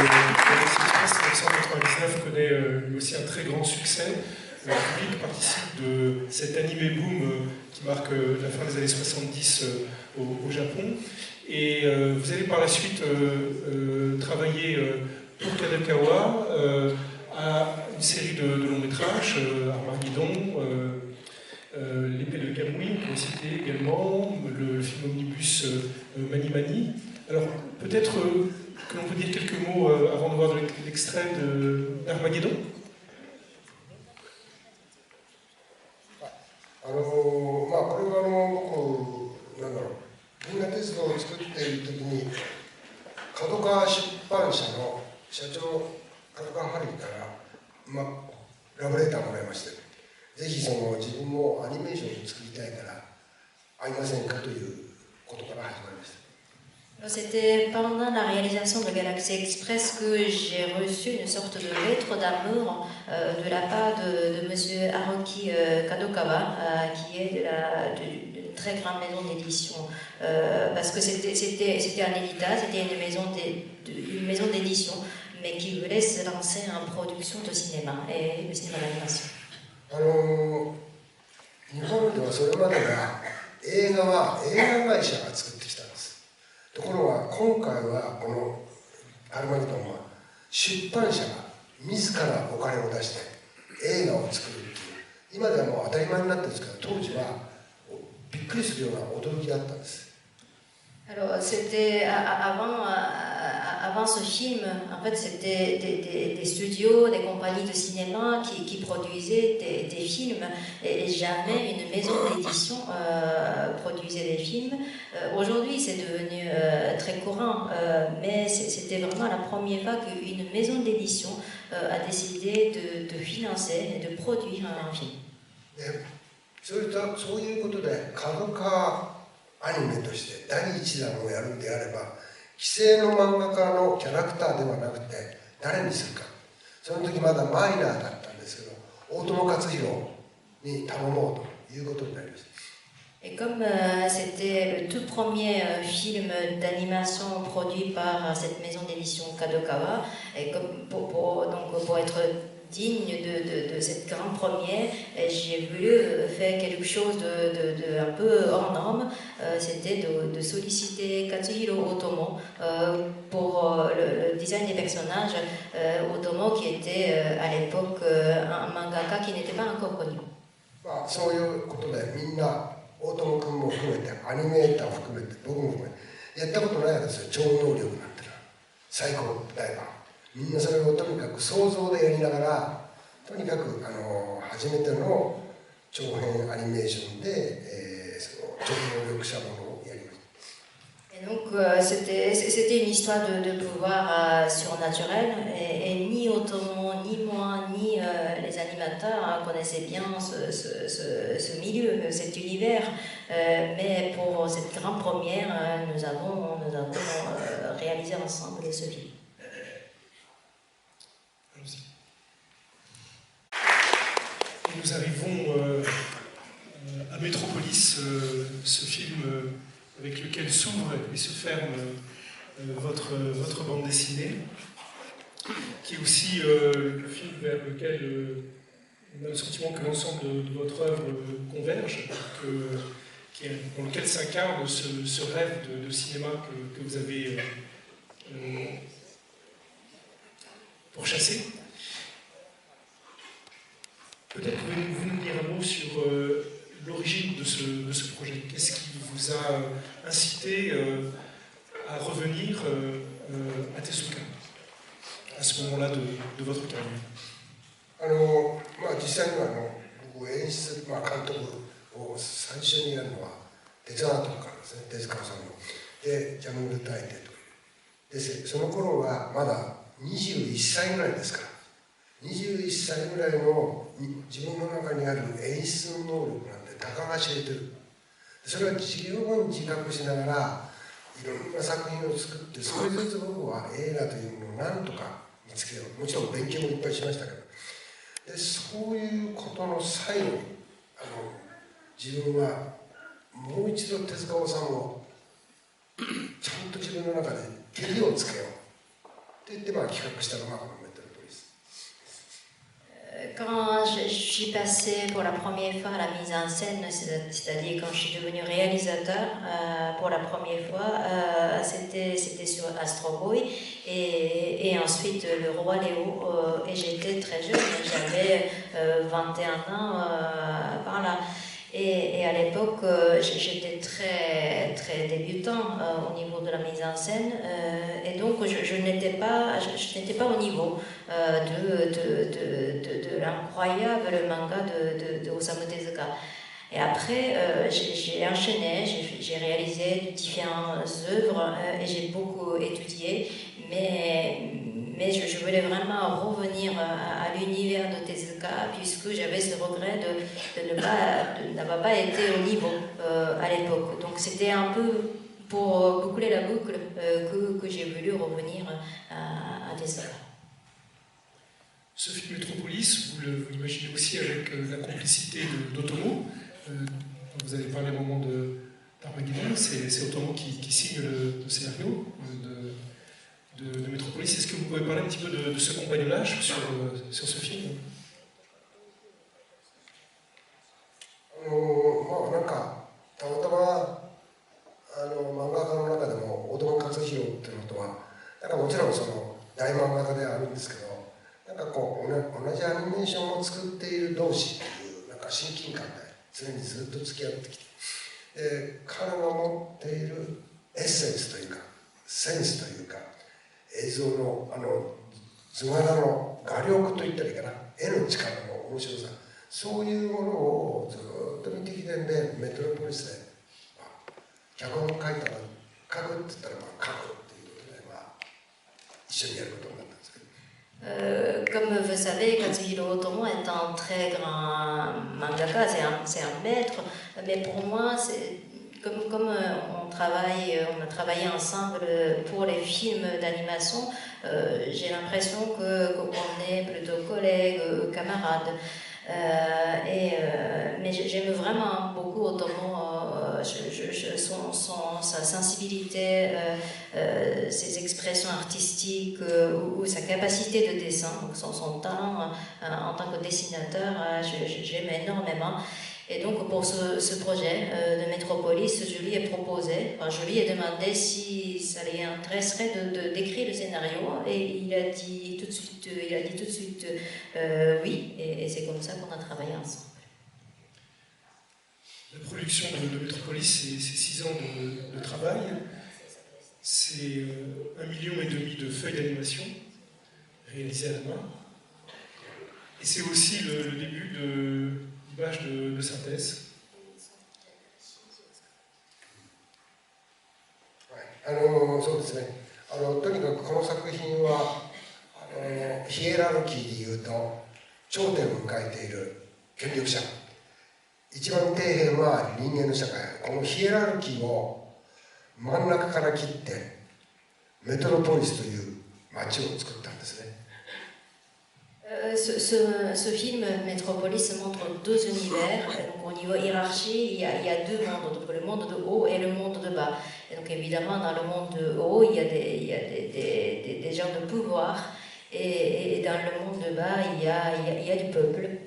Galaxy Express 1999 connaît lui aussi un très grand succès. Le public participe de cet animé boom qui marque la fin des années 70 au Japon. Et vous allez par la suite travailler pour Kadokawa à une série de longs métrages, Armageddon, L'épée de Kamui, on peut citer également, le film omnibus Mani Mani. Alors peut-être que l'on peut dire quelques mots avant de voir l'extrait d'Armageddon. これは僕なんだろう銀河鉄道を作っている時に角川出版社の社長角川春樹から、ラブレターもらいまして、ぜひ自分もアニメーションを作りたいから会いませんかということから始まりました。C'était pendant la réalisation de Galaxy Express que j'ai reçu une sorte de lettre d'amour de la part de monsieur Haruki Kadokawa, qui est d'une très grande maison d'édition. Parce que c'était un éditeur, c'était une maison d'édition, mais qui voulait se lancer en production de cinéma et de cinéma d'animation. 日本ではそれまでは映画は映画会社が作ってきたんです。ところが今回はこのアルマゲドンは出版社が自らお金を出して映画を作るっていう、今ではもう当たり前になってるんですけど、当時はびっくりするような驚きだったんです。Alors, c'était avant ce film, en fait, c'était des studios, des compagnies de cinéma qui produisaient des films, et jamais une maison d'édition produisait des films. Aujourd'hui, c'est devenu très courant, mais c'était vraiment la première fois qu'une maison d'édition a décidé de financer et de produire un film. そういうことで角川アニメとして第一弾をやるんであれば、既成の漫画家のキャラクターではなくて誰にするか、その時まだマイナーだったんですけど、大友克洋に頼もうということになりました。Et comme c'était le tout premier film d'animation produit par cette maison d'édition Kadokawa, et comme pour être digne de cette grande première, j'ai voulu faire quelque chose de un peu hors norme. C'était de solliciter Katsuhiro Otomo pour le design des personnages. Otomo qui était à l'époque un mangaka qui n'était pas encore connu. そういうことでみんな大友君も含めてアニメーターを含めて僕も含めてやったことないわけですよ。超能力なんてのは最高大版、みんなそれをとにかく想像でやりながら、とにかく初めての長編アニメーションで、その超能力者ものをやりました。Et donc c'était une histoire de pouvoir surnaturel, et ni Otomo, ni moi, ni les animateurs connaissaient bien ce milieu, cet univers, mais pour cette grande première, nous avons réalisé ensemble ce film. Nous arrivons à Métropolis, ce film avec lequel s'ouvre et se ferme votre bande dessinée, qui est aussi le film vers lequel on a le sentiment que l'ensemble de votre œuvre converge, dans lequel s'incarne ce rêve de cinéma que vous avez pourchassé. Peut-être pouvez-vous nous dire un mot sur l'origine de ce projet. Qu'est-ce qui vous a incité à revenir à Tezuka à ce moment-là de votre carrière? 実際には僕演出、監督を最初にやるのはデザートからですね、手塚さんの。で、ジャングル大帝という。で、その頃はまだ21歳ぐらいですから。21歳ぐらいの自分の中にある演出の能力なんてたかが知れてる。それは十分自覚しながらいろんな作品を作って、少しずつ僕は映画というものをなんとか見つけよう。もちろん勉強もいっぱいしましたけど、でそういうことの最後に自分はもう一度手塚治虫をちゃんと自分の中でけりをつけよう。って言って企画したのがこのメトロポリス。Quand je suis passée pour la première fois à la mise en scène, c'est-à-dire quand je suis devenue réalisateur pour la première fois, c'était sur Astro Boy et ensuite Le Roi Léo. Et j'étais très jeune, j'avais 21 ans par là. Et à l'époque, j'étais très, très débutant au niveau de la mise en scène, et donc je n'étais pas au niveau de l'incroyable manga de Osamu Tezuka. Et après, j'ai enchaîné, j'ai réalisé différentes œuvres et j'ai beaucoup étudié, mais je voulais vraiment revenir à l'univers de Tezuka, puisque j'avais ce regret de n'avoir pas été au niveau à l'époque. Donc c'était un peu pour boucler la boucle que j'ai voulu revenir à Tezuka. Ce film Metropolis, vous l'imaginez aussi avec la complicité d'Otomo. Vous avez parlé au moment d'Armageddon, c'est Otomo qui signe le scénario de Metropolis. Est-ce que vous pouvez parler un petit peu de ce compagnonnage sur ce film? なんかたまたま漫画家の中でも小戸勝弘っていうのとはなんかもちろんその大漫画家ではあるんですけど、なんかこう同じアニメーションを作っている同士っていうなんか親近感で常にずっと付き合ってきて、彼の持っているエッセンスというかセンスというか映像の図柄の画力といったらいいかな、絵の力の面白さ、そういうものをずっと見てきてんで、メトロポリスで脚本書いたら書くって言ったら書くっていうことで一緒にやることになったんですけど。Comme vous savez, Katsuhiro Otomo est un très grand mangaka, c'est un maître, mais pour moi, comme on a travaillé ensemble pour les films d'animation, j'ai l'impression qu'on est plutôt collègues, camarades. Mais j'aime vraiment beaucoup Otomo, sa sensibilité, ses expressions artistiques ou sa capacité de dessin, donc son talent en tant que dessinateur, j'aime énormément. Et donc pour ce projet de Metropolis, je lui ai proposé, je lui ai demandé si ça lui intéresserait d'écrire le scénario, et il a dit tout de suite oui, et c'est comme ça qu'on a travaillé ensemble. La production de Metropolis, c'est 6 ans de travail, c'est 1,5 million de feuilles d'animation réalisées à la main, et c'est aussi le début d'images de synthèse. そうですね。とにかくこの作品はヒエラルキーでいうと頂点を迎えている権力者、一番底辺は人間の社会、このヒエラルキーを真ん中から切ってメトロポリスという街を作ったんですね。Ce film Metropolis montre deux univers. Donc, au niveau hiérarchie, il y a deux mondes, donc le monde de haut et le monde de bas. Et donc évidemment, dans le monde de haut, il y a des gens de pouvoir, et dans le monde de bas, il y a du peuple.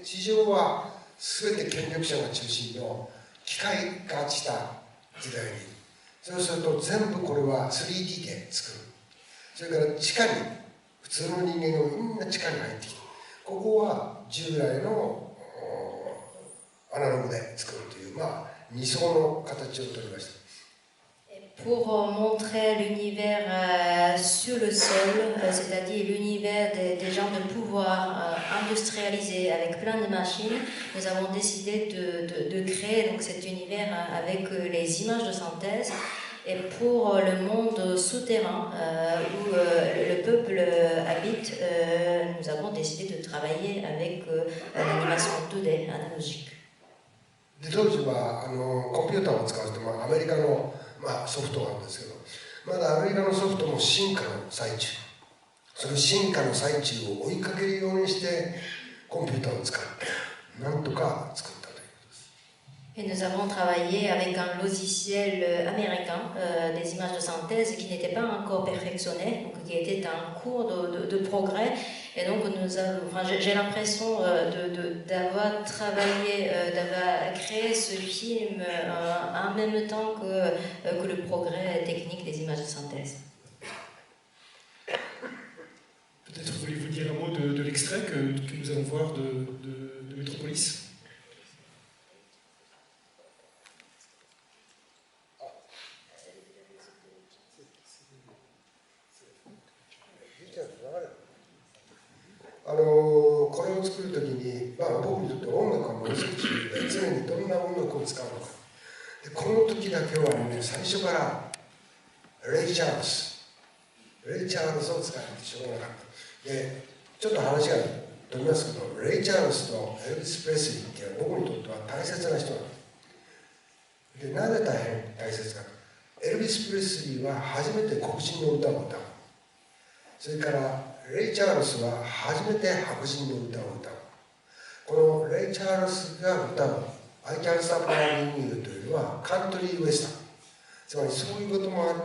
地上は全て権力者が中心の機械化した時代に、そうすると全部これは 3D で作る。それから地下に普通の人間がみんな地下に入ってきて、ここは従来のアナログで作るという、二層の形を取りました。Pour montrer l'univers sur le sol, c'est-à-dire l'univers des gens de pouvoir industrialisés avec plein de machines, nous avons décidé de créer donc cet univers avec les images de synthèse. Et pour le monde souterrain où le peuple habite, nous avons décidé de travailler avec l'animation 2D analogique. で当時はコンピューターを使うと、アメリカのソフトなんですけど、まだアメリカのソフトも進化の最中、その進化の最中を追いかけるようにしてコンピューターを使ってなんとか作ったということです。Et nous avons travaillé avec un logiciel américain des images de synthèse qui n'était pas encore perfectionné, donc qui était en cours de progrès. Et donc j'ai l'impression d'avoir travaillé, d'avoir créé ce film en même temps que le progrès technique des images de synthèse. Peut-être voulez-vous dire un mot de l'extrait que nous allons voir de Metropolis.これを作るときに、僕にとって音楽はものすごく重要で、常にどんな音楽を使うのか。でこの時だけはね、最初からレイ・チャールズを使ってしょうがなかった。でちょっと話が飛びますけど、レイ・チャールズとエルビス・プレスリーっていうのは僕にとっては大切な人なんです。でなぜ大切か。エルビス・プレスリーは初めて黒人の歌を歌う。それからレイ・チャールズは初めて白人の歌を歌う。このレイ・チャールズが歌う「I Can't Stop Loving You」というのはカントリーウエスタン、つまりそういうこともあって